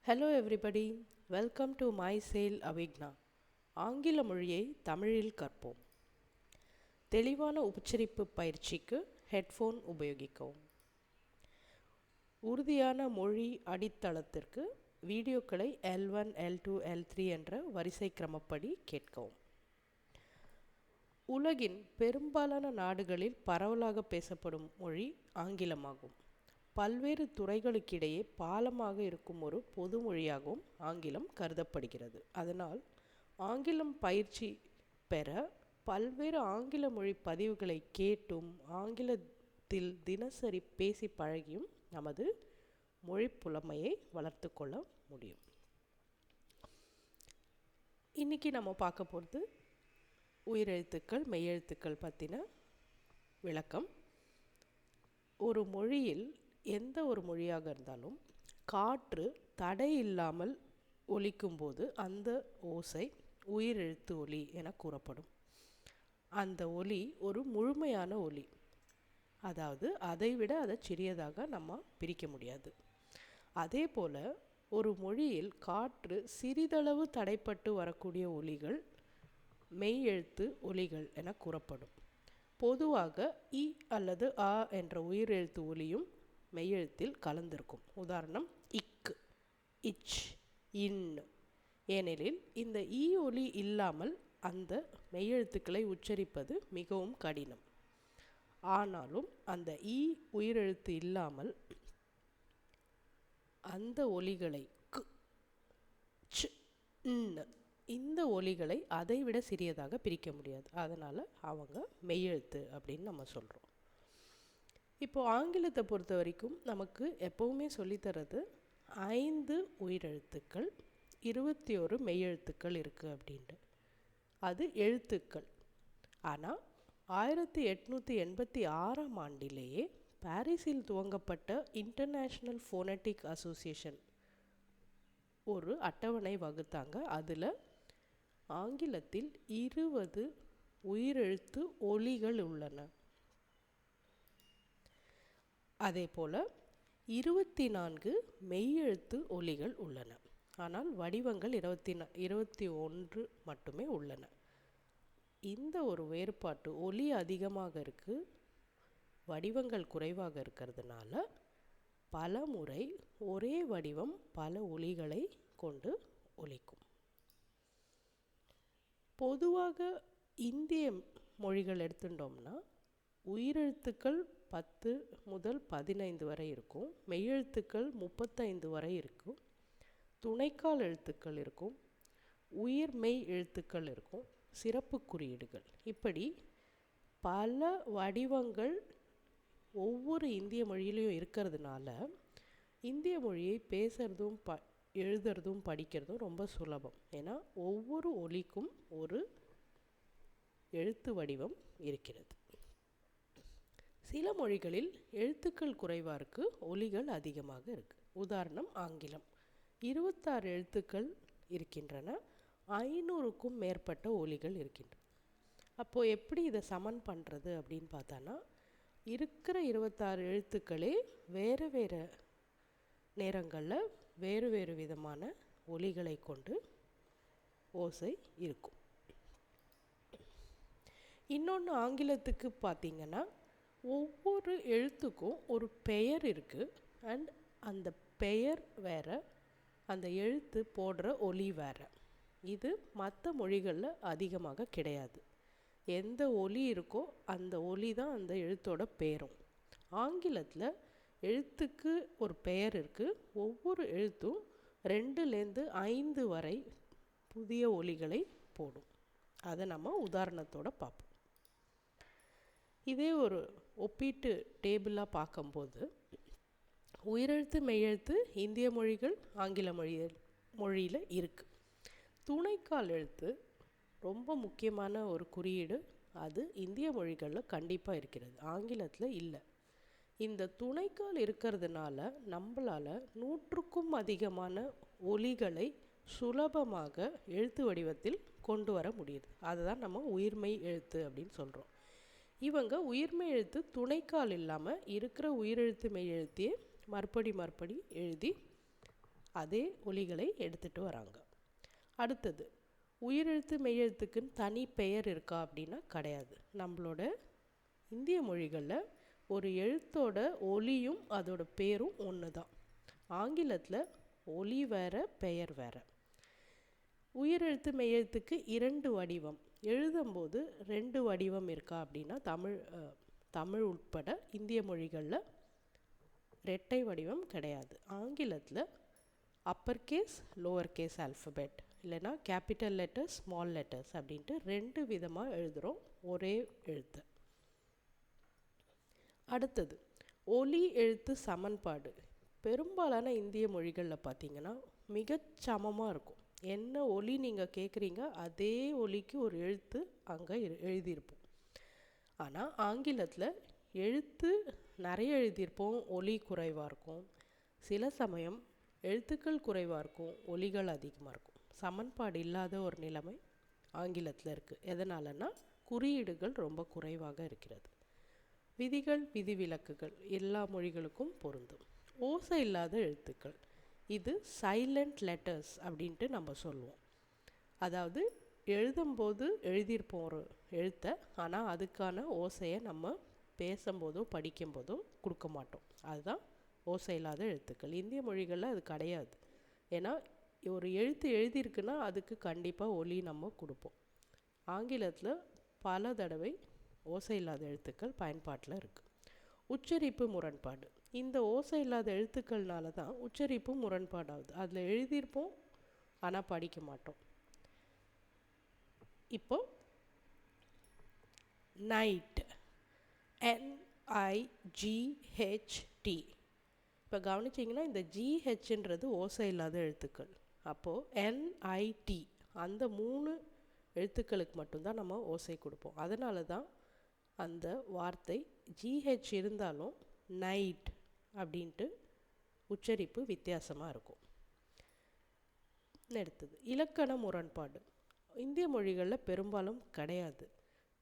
Hello everybody, welcome to My Sail Avigna. ஆங்கில மொழியை தமிழில் கற்போம். தெளிவான உச்சரிப்பு பயிற்சிக்கு ஹெட்ஃபோன் உபயோகிக்கவும். உறுதியான மொழி அடித்தளத்திற்கு வீடியோக்களை L1, L2, L3 என்ற வரிசை கிரமப்படி கேட்கவும். உலகின் பெரும்பாலான நாடுகளில் பரவலாக பேசப்படும் மொழி ஆங்கிலமாகும். பல்வேறு துறைகளுக்கிடையே பாலமாக இருக்கும் ஒரு பொது மொழியாகவும் ஆங்கிலம் கருதப்படுகிறது. அதனால் ஆங்கிலம் பயிற்சி பெற பல்வேறு ஆங்கில மொழி பதிவுகளை கேட்டும் ஆங்கிலத்தில் தினசரி பேசி பழகியும் நமது மொழி புலமையை வளர்த்து கொள்ள முடியும். இன்றைக்கி நம்ம பார்க்க போகிறது உயிரெழுத்துக்கள் மெய்யெழுத்துக்கள் பற்றின விளக்கம். ஒரு மொழியில் எந்த ஒரு மொழியாக இருந்தாலும் காற்று தடை இல்லாமல் ஒலிக்கும்போது அந்த ஓசை உயிரெழுத்து ஒலி என கூறப்படும். அந்த ஒலி ஒரு முழுமையான ஒலி, அதாவது அதைவிட அதை சிறியதாக நம்ம பிரிக்க முடியாது. அதே போல் ஒரு மொழியில் காற்று சிறிதளவு தடைப்பட்டு வரக்கூடிய ஒலிகள் மெய்யெழுத்து ஒலிகள் என கூறப்படும். பொதுவாக இ அல்லது அ என்ற உயிரெழுத்து ஒலியும் மெய்யெழுத்தில் கலந்திருக்கும். உதாரணம் இக், இச், இன். ஏனெனில் இந்த ஈ ஒலி இல்லாமல் அந்த மெய்யெழுத்துக்களை உச்சரிப்பது மிகவும் கடினம். ஆனாலும் அந்த ஈ உயிரெழுத்து இல்லாமல் அந்த ஒலிகளை க், ச், ன் இந்த ஒலிகளை அதைவிட சிறியதாக பிரிக்க முடியாது. அதனால் அவங்க மெய்யெழுத்து அப்படின்னு நம்ம சொல்கிறோம். இப்போது ஆங்கிலத்தை பொறுத்த வரைக்கும் நமக்கு எப்போவுமே சொல்லித்தரது 5 உயிரெழுத்துக்கள் 21 மெய்யெழுத்துக்கள் இருக்குது அப்படின்ட்டு. அது எழுத்துக்கள். ஆனால் 1886ஆம் ஆண்டிலேயே பாரிஸில் துவங்கப்பட்ட இன்டர்நேஷ்னல் ஃபோனட்டிக் அசோசியேஷன் ஒரு அட்டவணை வகுத்தாங்க. அதில் ஆங்கிலத்தில் 20 உயிரெழுத்து ஒலிகள் உள்ளன. அதே போல் 24 மெய்யெழுத்து ஒலிகள் உள்ளன. ஆனால் வடிவங்கள் 21 மட்டுமே உள்ளன. இந்த ஒரு வேறுபாட்டு ஒலி அதிகமாக இருக்குது, வடிவங்கள் குறைவாக இருக்கிறதுனால பல முறை ஒரே வடிவம் பல ஒலிகளை கொண்டு ஒலிக்கும். பொதுவாக இந்திய மொழிகள் எடுத்துட்டோம்னா உயிரெழுத்துக்கள் 10 முதல் 15 வரை இருக்கும், மெய்யெழுத்துக்கள் 35 வரை இருக்கும், துணைக்கால் எழுத்துக்கள் இருக்கும், உயிர் மெய் எழுத்துக்கள் இருக்கும், சிறப்பு குறியீடுகள், இப்படி பல வடிவங்கள் ஒவ்வொரு இந்திய மொழியிலையும் இருக்கிறதுனால இந்திய மொழியை பேசுகிறதும் எழுதுறதும் படிக்கிறதும் ரொம்ப சுலபம். ஏன்னா ஒவ்வொரு ஒலிக்கும் ஒரு எழுத்து வடிவம் இருக்கிறது. சில மொழிகளில் எழுத்துக்கள் குறைவாக இருக்குது, ஒலிகள் அதிகமாக இருக்குது. உதாரணம் ஆங்கிலம். 26 எழுத்துக்கள் இருக்கின்றன, 500க்கும் மேற்பட்ட ஒலிகள் இருக்கின்றன. அப்போது எப்படி இதை சமன் பண்ணுறது அப்படின்னு பார்த்தானா, இருக்கிற 26 எழுத்துக்களே வேறு வேறு நேரங்களில் வேறு வேறு விதமான ஒலிகளை கொண்டு ஓசை இருக்கும். இன்னொன்று ஆங்கிலத்துக்கு பார்த்திங்கன்னா ஒவ்வொரு எழுத்துக்கும் ஒரு பெயர் இருக்குது. அண்ட் அந்த பெயர் வேறு, அந்த எழுத்து போடுற ஒலி வேறு. இது மற்ற மொழிகளில் அதிகமாக கிடையாது. எந்த ஒலி இருக்கோ அந்த ஒலி தான் அந்த எழுத்தோட பெயரும். ஆங்கிலத்தில் எழுத்துக்கு ஒரு பெயர் இருக்குது. ஒவ்வொரு எழுத்தும் 2லேருந்து 5 வரை புதிய ஒலிகளை போடும். அதை நம்ம உதாரணத்தோடு பார்ப்போம். இதே ஒரு ஒப்பீட்டு டேபிளாக பார்க்கும்போது உயிரெழுத்து மெய்யெழுத்து இந்திய மொழிகள் ஆங்கில மொழியில் இருக்குது. துணைக்கால் எழுத்து ரொம்ப முக்கியமான ஒரு குறியீடு. அது இந்திய மொழிகளில் கண்டிப்பாக இருக்கிறது, ஆங்கிலத்தில் இல்லை. இந்த துணைக்கால் இருக்கிறதுனால நம்மளால் 100க்கும் அதிகமான ஒலிகளை சுலபமாக எழுத்து வடிவத்தில் கொண்டு வர முடியுது. அதுதான் நம்ம உயிர்மெய் எழுத்து அப்படின்னு சொல்கிறோம். இவங்க உயிர்மெய் எழுத்து துணைக்கால் இல்லாமல் இருக்கிற உயிரெழுத்து மெய் எழுத்தையே மறுபடி எழுதி அதே ஒலிகளை எடுத்துகிட்டு வராங்க. அடுத்தது, உயிரெழுத்து மெய்யெழுத்துக்குன்னு தனி பெயர் இருக்கா அப்படின்னா கிடையாது. நம்மளோட இந்திய மொழிகளில் ஒரு எழுத்தோட ஒலியும் அதோட பேரும் ஒன்று தான். ஆங்கிலத்தில் ஒலி வேறு, பெயர் வேறு. உயிரெழுத்து மெய்யெழுத்துக்கு 2 வடிவம். எழுதும்போது 2 வடிவம் இருக்கா அப்படின்னா தமிழ் உட்பட இந்திய மொழிகளில் இரட்டை வடிவம் கிடையாது. ஆங்கிலத்தில் upper case, lower case alphabet, இல்லைனா கேபிட்டல் லெட்டர்ஸ், ஸ்மால் லெட்டர்ஸ் அப்படின்ட்டு 2 விதமாக எழுதுகிறோம் ஒரே எழுத்து. அடுத்தது, ஒலி எழுத்து சமன்பாடு. பெரும்பாலான இந்திய மொழிகளில் பார்த்திங்கன்னா மிகச்சமமாக இருக்கும். என்ன ஒலி நீங்கள் கேட்குறீங்க அதே ஒலிக்கு ஒரு எழுத்து அங்கே எழுதியிருப்போம். ஆனால் ஆங்கிலத்தில் எழுத்து நிறைய எழுதியிருப்போம், ஒலி குறைவாக இருக்கும். சில சமயம் எழுத்துக்கள் குறைவாக இருக்கும், ஒலிகள் அதிகமாக இருக்கும். சமன்பாடு இல்லாத ஒரு நிலைமை ஆங்கிலத்தில் இருக்குது. எதனாலன்னா குறியீடுகள் ரொம்ப குறைவாக இருக்கிறது. விதிகள், விதிவிலக்குகள் எல்லா மொழிகளுக்கும் பொருந்தும். ஓசை இல்லாத எழுத்துக்கள், இது சைலண்ட் லெட்டர்ஸ் அப்படின்ட்டு நம்ம சொல்லுவோம். அதாவது எழுதும்போது எழுதியிருப்போம் ஒரு எழுத்தை, ஆனால் அதுக்கான ஓசையை நம்ம பேசும்போதோ படிக்கும்போதோ கொடுக்க மாட்டோம். அதுதான் ஓசை இல்லாத எழுத்துக்கள். இந்திய மொழிகளில் அது கிடையாது. ஏன்னா ஒரு எழுத்து எழுதியிருக்குன்னா அதுக்கு கண்டிப்பாக ஒலி நம்ம கொடுப்போம். ஆங்கிலத்தில் பல தடவை ஓசை இல்லாத எழுத்துக்கள் பயன்பாட்டில் இருக்குது. உச்சரிப்பு முரண்பாடு. இந்த ஓசை இல்லாத எழுத்துக்கள்னால தான் உச்சரிப்பு முரண்பாடாகுது. அதில் எழுதியிருப்போம் ஆனால் படிக்க மாட்டோம். இப்போ நைட், NIGHT. இப்போ கவனிச்சிங்கன்னா இந்த GHன்றது ஓசை இல்லாத எழுத்துக்கள். அப்போது NIT அந்த 3 எழுத்துக்களுக்கு மட்டும்தான் நம்ம ஓசை கொடுப்போம். அதனால தான் அந்த வார்த்தை GH இருந்தாலும் நைட் அப்படின்ட்டு உச்சரிப்பு வித்தியாசமாக இருக்கும். அடுத்தது, இலக்கண முரண்பாடு. இந்திய மொழிகளில் பெரும்பாலும் கிடையாது.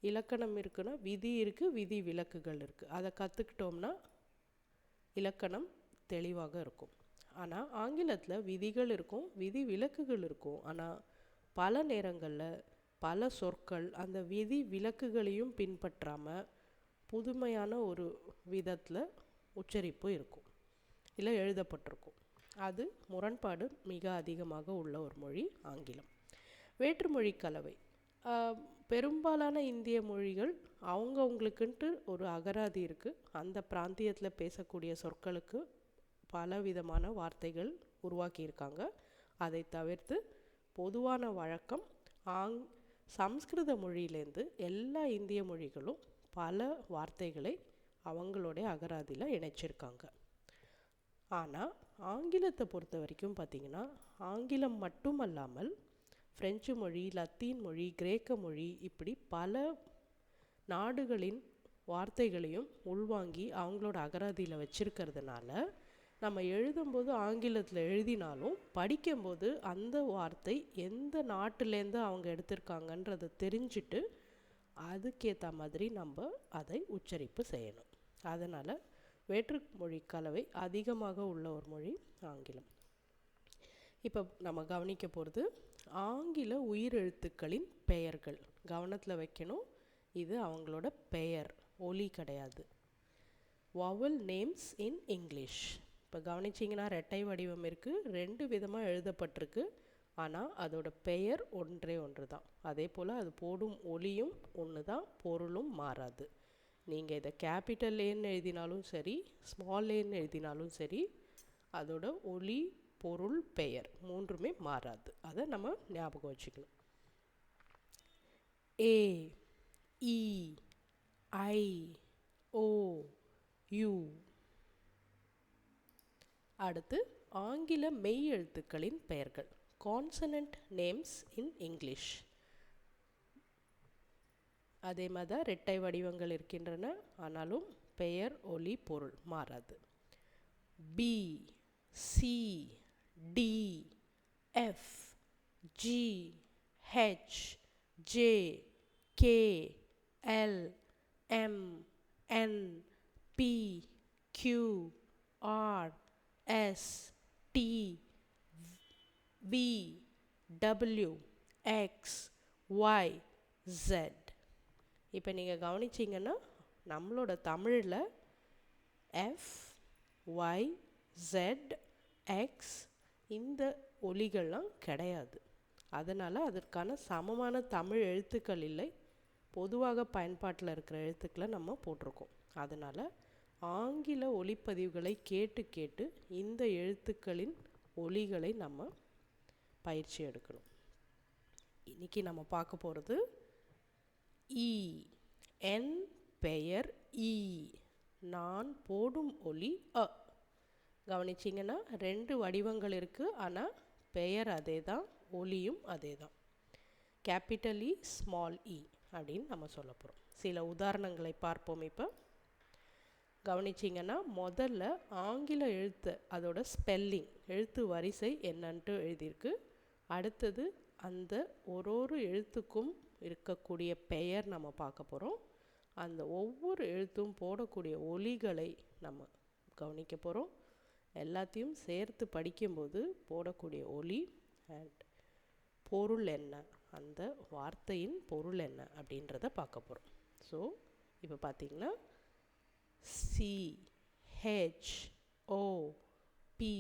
இலக்கணம் இருக்குன்னா விதி இருக்குது, விதி விலக்குகள் இருக்குது. அதை கற்றுக்கிட்டோம்னா இலக்கணம் தெளிவாக இருக்கும். ஆனால் ஆங்கிலத்தில் விதிகள் இருக்கும், விதி விலக்குகள் இருக்கும். ஆனால் பல நேரங்களில் பல சொற்கள் அந்த விதி விலக்குகளையும் பின்பற்றாமல் புதுமையான ஒரு விதத்தில் உச்சரிப்பு இருக்கும், இல்லை எழுதப்பட்டிருக்கும். அது முரண்பாடு மிக அதிகமாக உள்ள ஒரு மொழி ஆங்கிலம். வேற்றுமொழி கலவை. பெரும்பாலான இந்திய மொழிகள் அவங்கவுங்களுக்குன்ட்டு ஒரு அகராதி இருக்குது. அந்த பிராந்தியத்தில் பேசக்கூடிய சொற்களுக்கு பல விதமான வார்த்தைகள் உருவாக்கியிருக்காங்க. அதை தவிர்த்து பொதுவான வழக்கம் சம்ஸ்கிருத மொழியிலேருந்து எல்லா இந்திய மொழிகளும் பல வார்த்தைகளை அவங்களுடைய அகராதியில் இணைச்சிருக்காங்க. ஆனால் ஆங்கிலத்தை பொறுத்த வரைக்கும் பார்த்திங்கன்னா ஆங்கிலம் மட்டுமல்லாமல் ஃப்ரெஞ்சு மொழி, லத்தீன் மொழி, கிரேக்க மொழி, இப்படி பல நாடுகளின் வார்த்தைகளையும் உள்வாங்கி அவங்களோட அகராதியில் வச்சுருக்கிறதுனால நம்ம எழுதும்போது ஆங்கிலத்தில் எழுதினாலும் படிக்கும்போது அந்த வார்த்தை எந்த நாட்டிலேருந்து அவங்க எடுத்திருக்காங்கன்றதை தெரிஞ்சுட்டு அதுக்கேற்ற மாதிரி நம்ம அதை உச்சரிப்பு செய்யணும். அதனால் வேற்றுமொழி கலவை அதிகமாக உள்ள ஒரு மொழி ஆங்கிலம். இப்போ நம்ம கவனிக்க போகிறது ஆங்கில உயிரெழுத்துக்களின் பெயர்கள். கவனத்தில் வைக்கணும், இது அவங்களோட பெயர், ஒலி கிடையாது. Vowel names in English. இப்போ கவனிச்சிங்கன்னா ரெட்டை வடிவம் இருக்குது, 2 விதமாக எழுதப்பட்டிருக்கு. ஆனால் அதோட பெயர் ஒன்று தான். அதே போல் அது போடும் ஒலியும் ஒன்று தான், பொருளும் மாறாது. நீங்கள் இதை கேபிட்டல் ஏன்னு எழுதினாலும் சரி, ஸ்மால் ஏன்னு எழுதினாலும் சரி, அதோட ஒலி, பொருள், பெயர் 3மே மாறாது. அதை நம்ம ஞாபகம் வச்சுக்கணும். A, E, I, O, U. அடுத்து ஆங்கில மெய் எழுத்துக்களின் பெயர்கள். Consonant names in English. அதே மாதிரி தான் இரட்டை வடிவங்கள் இருக்கின்றன, ஆனாலும் பெயர், ஒலி, பொருள் மாறாது. B, C, D, F, G, H, J, K, L, M, N, P, Q, R, S, T, V, W, X, Y, Z. இப்போ நீங்கள் கவனிச்சிங்கன்னா நம்மளோட தமிழில் எஃப், ஒய், ஜெட், எக்ஸ் இந்த ஒலிகள்லாம் கிடையாது. அதனால் அதற்கான சமமான தமிழ் எழுத்துக்கள் இல்லை. பொதுவாக பயன்பாட்டில் இருக்கிற எழுத்துக்களை நம்ம போட்டிருக்கோம். அதனால் ஆங்கில ஒலிப்பதிவுகளை கேட்டு கேட்டு இந்த எழுத்துக்களின் ஒலிகளை நம்ம பயிற்சி எடுக்கணும். இன்றைக்கி நம்ம பார்க்க போகிறது ஈ. என் பெயர் ஈ. நான் போடும் ஒலி அ. கவனிச்சிங்கன்னா 2 வடிவங்கள் இருக்குது, ஆனால் பெயர் அதே தான், ஒலியும் அதே தான். கேபிட்டல் இ, ஸ்மால் இ அப்படின்னு நம்ம சொல்ல போகிறோம். சில உதாரணங்களை பார்ப்போம். இப்போ கவனிச்சிங்கன்னா முதல்ல ஆங்கில எழுத்து அதோட ஸ்பெல்லிங் எழுத்து வரிசை என்னன்ட்டு எழுதியிருக்கு. அடுத்தது அந்த ஒரு எழுத்துக்கும் இருக்கக்கூடிய பெயர் நம்ம பார்க்க போகிறோம். அந்த ஒவ்வொரு எழுத்தும் போடக்கூடிய ஒலிகளை நம்ம கவனிக்க போகிறோம். எல்லாத்தையும் சேர்த்து படிக்கும்போது போடக்கூடிய ஒலி அண்ட் பொருள் என்ன, அந்த வார்த்தையின் பொருள் என்ன அப்படின்றத பார்க்க போகிறோம். ஸோ இப்போ பார்த்தீங்கன்னா சி, ஹெச், ஓ, பி,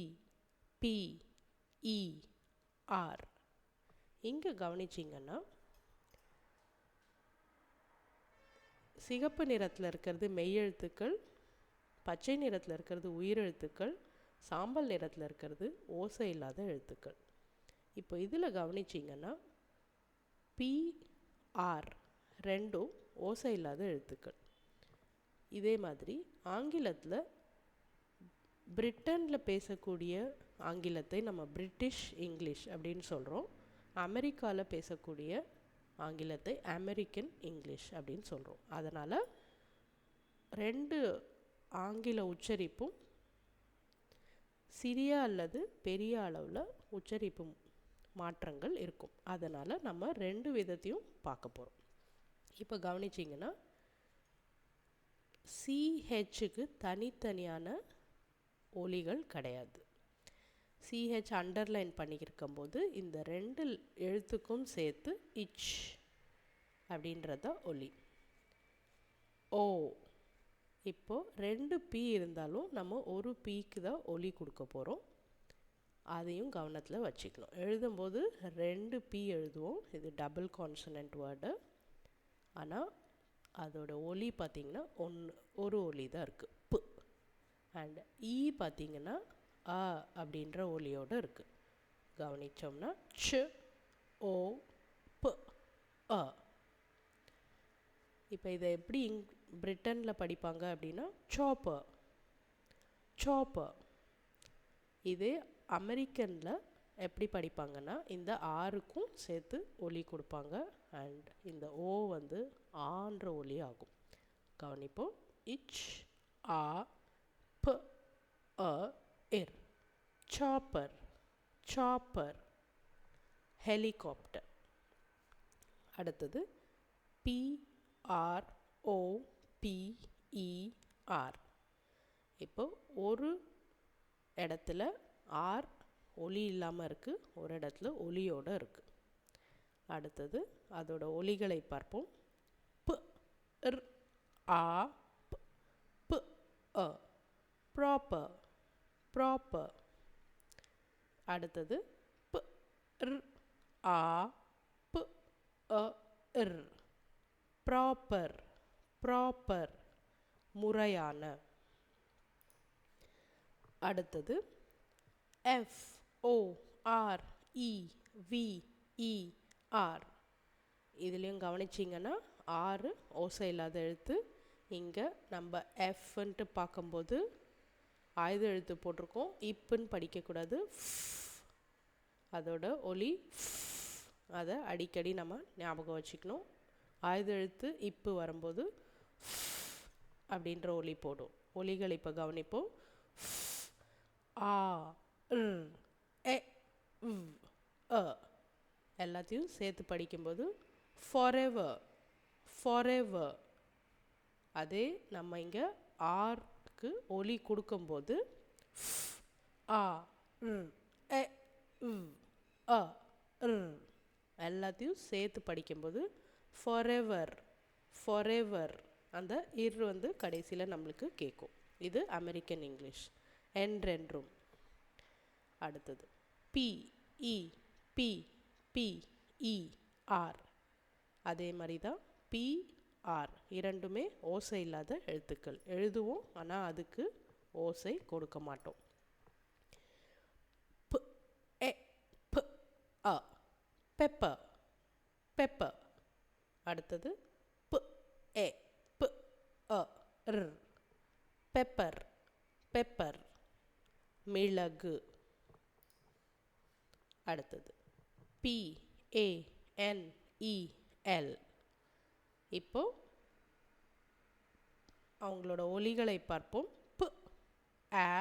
பி, இ, ஆர். இங்கே கவனிச்சிங்கன்னா சிகப்பு நிறத்தில் இருக்கிறது மெய்யெழுத்துக்கள், பச்சை நிறத்தில் இருக்கிறது உயிரெழுத்துக்கள், சாம்பல் நிறத்தில் இருக்கிறது ஓசை இல்லாத எழுத்துக்கள். இப்போ இதில் கவனிச்சிங்கன்னா பிஆர் ரெண்டும் ஓசை இல்லாத எழுத்துக்கள். இதே மாதிரி ஆங்கிலத்தில் பிரிட்டனில் பேசக்கூடிய ஆங்கிலத்தை நம்ம பிரிட்டிஷ் இங்கிலீஷ் அப்படின்னு சொல்கிறோம். அமெரிக்காவில் பேசக்கூடிய ஆங்கிலத்தை அமெரிக்கன் இங்கிலீஷ் அப்படின்னு சொல்கிறோம். அதனால் 2 ஆங்கில உச்சரிப்பும் சிறிய அல்லது பெரிய அளவில் உச்சரிப்பு மாற்றங்கள் இருக்கும். அதனால் நம்ம 2 விதத்தையும் பார்க்க போகிறோம். இப்போ கவனிச்சிங்கன்னா சிஹெச்சுக்கு தனித்தனியான ஒலிகள் கிடையாது. சிஹெச் அண்டர்லைன் பண்ணியிருக்கும்போது இந்த 2 எழுத்துக்கும் சேர்த்து இச் அப்படின்றத ஒலி. ஓ, இப்போது 2 பி இருந்தாலும் நம்ம ஒரு பீக்கு தான் ஒலி கொடுக்க போகிறோம். அதையும் கவனத்தில் வச்சுக்கணும். எழுதும்போது 2 பி எழுதுவோம். இது டபுள் கான்சனன்ட் வேர்டு. ஆனால் அதோட ஒலி பார்த்திங்கன்னா ஒரு ஒலி தான் இருக்குது, பு. அண்ட் ஈ பார்த்திங்கன்னா அ அப்படின்ற ஒலியோடு இருக்குது. கவனித்தோம்னா ச், ஓ, பு, அ. இப்போ இதை எப்படி பிரிட்டனில் படிப்பாங்க அப்படின்னா சாப்பர், சாப்பர். இதே அமெரிக்கனில் எப்படி படிப்பாங்கன்னா இந்த ஆறுக்கும் சேர்த்து ஒலி கொடுப்பாங்க. அண்ட் இந்த ஓ வந்து ஆன்ற ஒலி ஆகும். கவனிப்போம். இச், ஆ, ப, அ, இர். Chopper, chopper. ஹெலிகாப்டர். அடுத்தது பி, ஆர், ஓ, பி, இ, ஆர். இப்போ ஒரு இடத்துல ஆர் ஒலி இல்லாமல் இருக்குது, ஒரு இடத்துல ஒலியோடு இருக்குது. அடுத்தது அதோட ஒலிகளை பார்ப்போம். ப, ர், ஆ, ப, ப, அ. Proper, proper. அடுத்தது ப, ர், ஆ, ப, அ, ர். Proper, proper. முறையான. அடுத்தது F, O, R, E, V, E, R. இதுலேயும் கவனிச்சிங்கன்னா 6 ஓசை இல்லாத எழுத்து. இங்கே நம்ம எஃப்ன்ட்டு பார்க்கும்போது ஆயுத எழுத்து போட்டிருக்கோம். இப்புன்னு படிக்கக்கூடாது. அதோட ஒலி அதை அடிக்கடி நம்ம ஞாபகம் வச்சுக்கணும். ஆயுத எழுத்து இப்பு வரும்போது அப்படின்ற ஒலி போடும். ஒலிகள் இப்போ கவனிப்போம். ஆ, எ, அ. எல்லாத்தையும் சேர்த்து படிக்கும்போது ஃபாரெவர், ஃபாரெவர். அதே நம்ம இங்கே ஆர்க்கு ஒலி கொடுக்கும்போது ஆ, எ, அ ர் எல்லாத்தையும் சேர்த்து படிக்கும்போது forever forever அந்த இர் வந்து கடைசியில் நம்மளுக்கு கேட்கும். இது அமெரிக்கன் இங்கிலீஷ். என்றென்றும். அடுத்தது B E B B E R. அதே மாதிரி தான் பி ஆர் இரண்டுமே ஓசை இல்லாத எழுத்துக்கள். எழுதுவோம் ஆனால் அதுக்கு ஓசை கொடுக்க மாட்டோம். p e p a pepper pepper. அடுத்தது p e p a r pepper pepper மிளகு. அடுத்தது B A N E L. இப்போ அவங்களோட ஒலிகளை பார்ப்போம். p a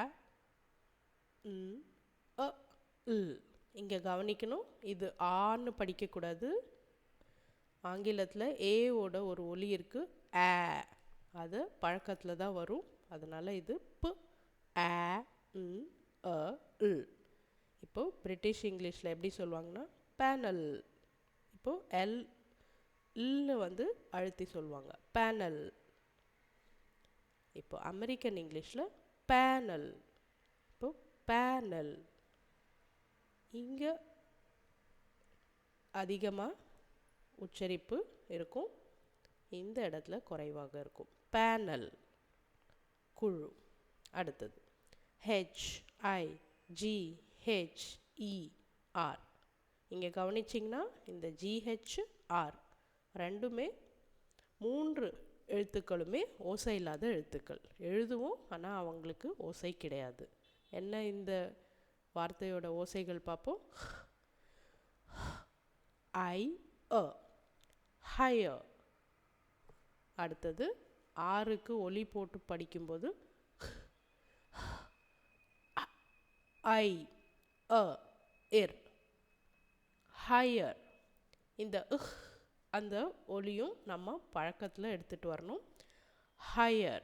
n a l. இங்கே கவனிக்கணும், இது ஆன்னு படிக்கக்கூடாது. ஆங்கிலத்தில் ஏவோட ஒரு ஒலி இருக்கு, ஆ. அது பழக்கத்தில் தான் வரும். அதனால இது p a n a l. இப்போ பிரிட்டிஷ் இங்கிலீஷில் எப்படி சொல்லுவாங்கன்னா பேனல். இப்போ எல் ல்னு வந்து அழுத்தி சொல்லுவாங்க, பேனல். இப்போ அமெரிக்கன் இங்கிலீஷில் பேனல். இப்போ பேனல். இங்கே அதிகமாக உச்சரிப்பு இருக்கும், இந்த இடத்துல குறைவாக இருக்கும். பேனல் குழு. அடுத்தது HIGHER. இங்கே கவனிச்சிங்கன்னா இந்த GHR ரெண்டுமே 3 எழுத்துக்களுமே ஓசை இல்லாத எழுத்துக்கள். எழுதுவோம் ஆனால் அவங்களுக்கு ஓசை கிடையாது. என்ன இந்த வார்த்தையோட ஓசைகள் பார்ப்போம். I A higher. அடுத்தது ஆறுக்கு ஒலி போட்டு படிக்கும்போது I A ir higher. இந்த அந்த ஒலியும் நம்ம பழக்கத்தில் எடுத்துகிட்டு வரணும். higher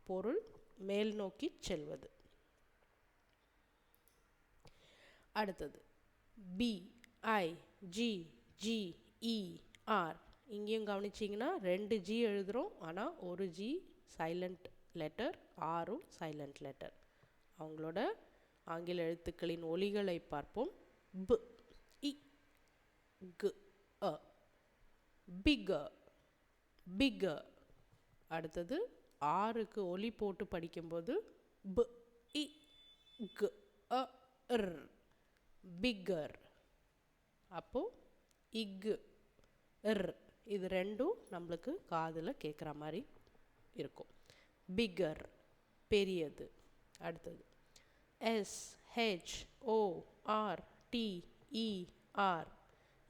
பொருள் மேல் நோக்கி செல்வது. அடுத்தது BIGGER. இங்கேயும் கவனிச்சிங்கன்னா 2 G எழுதுகிறோம் ஆனால் ஒரு G சைலண்ட் லெட்டர், ஆரும் சைலண்ட் லெட்டர். அவங்களோட ஆங்கில எழுத்துக்களின் ஒலிகளை பார்ப்போம். B I G A bigger bigger. அடுத்தது ஆறுக்கு ஒலி போட்டு படிக்கும்போது B I G A R bigger. அப்போ இக் இர் இது ரெண்டும் நம்மளுக்கு காதில் கேட்குற மாதிரி இருக்கும். பிகர் பெரியது. அடுத்தது SHORTER.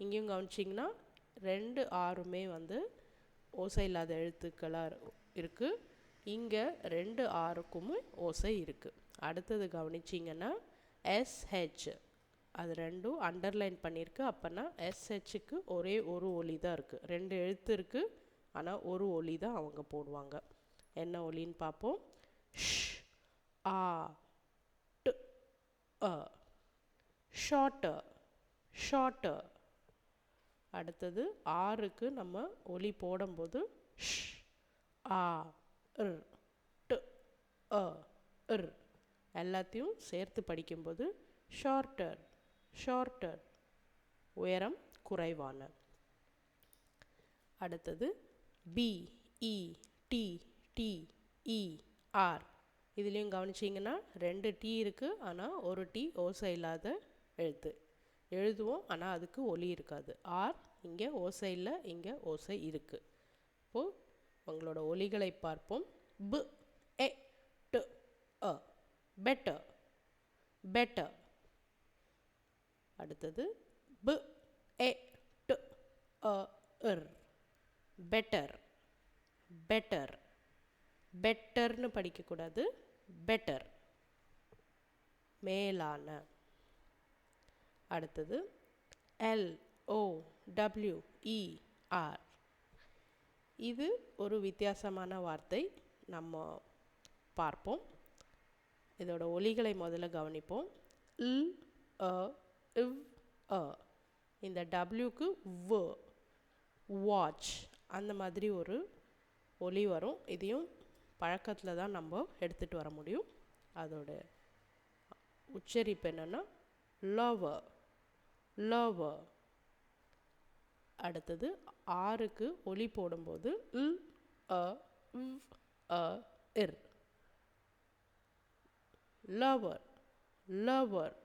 இங்கேயும் கவனிச்சிங்கன்னா 2 ஆறுமே வந்து ஓசை இல்லாத எழுத்துக்களாக இருக்குது. இங்கே 2 ஆறுக்குமே ஓசை இருக்குது. அடுத்தது கவனிச்சிங்கன்னா SH. அது ரெண்டும் அண்டர்லைன் பண்ணியிருக்கு. அப்போனா SHக்கு ஒரே ஒரு ஒலி தான் இருக்குது. 2 எழுத்து இருக்குது ஆனால் ஒரு ஒலி தான் அவங்க போடுவாங்க. என்ன ஒலின்னு பார்ப்போம். ஷ் ஆ ட் அ ஷார்ட்டர் ஷார்ட்டர். அடுத்தது ஆறுக்கு நம்ம ஒலி போடும்போது ஷ் ஆ ர் ட் அ ர் எல்லாத்தையும் சேர்த்து படிக்கும்போது ஷார்ட்டர் ஷார்ட்டர் உயரம் குறைவான. அடுத்தது BETTER. இதுலேயும் கவனிச்சிங்கன்னா 2 T இருக்குது ஆனால் ஒரு T ஓசை இல்லாத எழுத்து. எழுதுவோம் ஆனால் அதுக்கு ஒலி இருக்காது. ஆர் இங்கே ஓசை இல்லை, இங்கே ஓசை இருக்குது. இப்போது உங்களோட ஒலிகளை பார்ப்போம். B E T A better better. அடுத்தது B E T A R better better. பெட்டர்னு படிக்கக்கூடாது, பெட்டர் மேலான. அடுத்தது LOWER. இது ஒரு வித்தியாசமான வார்த்தை, நம்ம பார்ப்போம். இதோட ஒலிகளை முதல்ல கவனிப்போம். L A இவ் அ. இந்த டபிள்யூக்கு வ, வாட்ச் அந்த மாதிரி ஒரு ஒலி வரும். இதையும் பழக்கத்தில் தான் நம்ம எடுத்துகிட்டு வர முடியும். அதோட உச்சரிப்பு என்னென்னா லவர், லவர். அடுத்தது ஆருக்கு ஒலி போடும்போது இல் அ வ் அ இர், லவர், லவர்,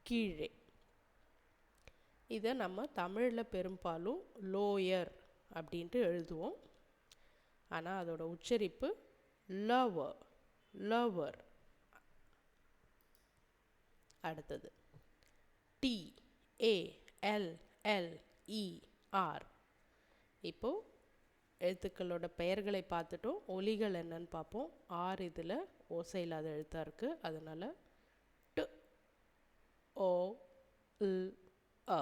கீழே. இதை நம்ம தமிழில் பெரும்பாலும் லோயர் அப்படின்ட்டு எழுதுவோம். ஆனால் அதோட உச்சரிப்பு லவர், லவர். அடுத்தது T A L L E R. இப்போது எழுத்துக்களோட பெயர்களை பார்த்துட்டோம். ஒலிகள் என்னன்னு பார்ப்போம். ஆர் இதில் ஓசை இல்லாத எழுத்தாக இருக்குது. அதனால் ட் ஓ இல் அ.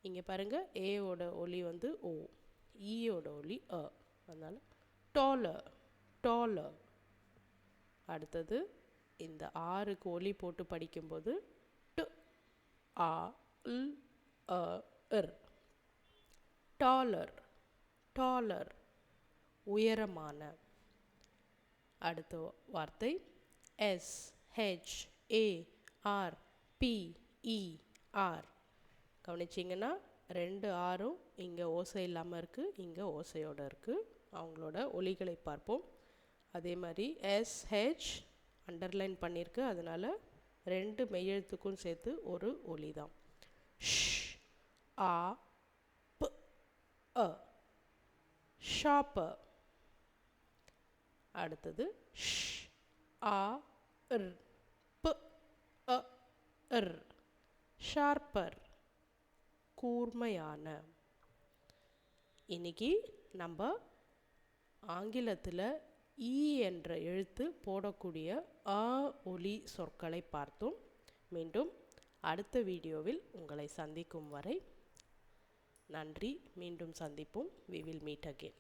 இங்கே பாருங்கள், ஏயோட ஒலி வந்து ஓ, ஈயோட ஒலி அ. அதனால் டாலர், டாலர். அடுத்தது இந்த ஆருக்கு ஒலி போட்டு படிக்கும்போது ட் ஆ இல் அ இர், டாலர், டாலர், உயரமான. அடுத்த வார்த்தை S H A R P E R. கவனிச்சிங்கன்னா 2 ஆரும் இங்கே ஓசை இல்லாமல் இருக்குது, இங்கே ஓசையோடு இருக்குது. அவங்களோட ஒலிகளை பார்ப்போம். அதே மாதிரி எஸ்ஹெச் அண்டர்லைன் பண்ணியிருக்கு, அதனால் 2 மெய்யெழுத்துக்கும் சேர்த்து ஒரு ஒலி தான். ஷ் ஆ ப அ, ஷாப்பர். அடுத்தது ஷ் ஆ இர் ப அ இர், ஷார்ப்பர், கூர்மையான. இன்னைக்கு நம்ம ஆங்கிலத்தில் ஈ என்ற எழுத்து போடக்கூடிய அ ஒலி சொற்களை பார்த்தோம். மீண்டும் அடுத்த வீடியோவில் உங்களை சந்திக்கும் வரை நன்றி. மீண்டும் சந்திப்போம். We will meet again.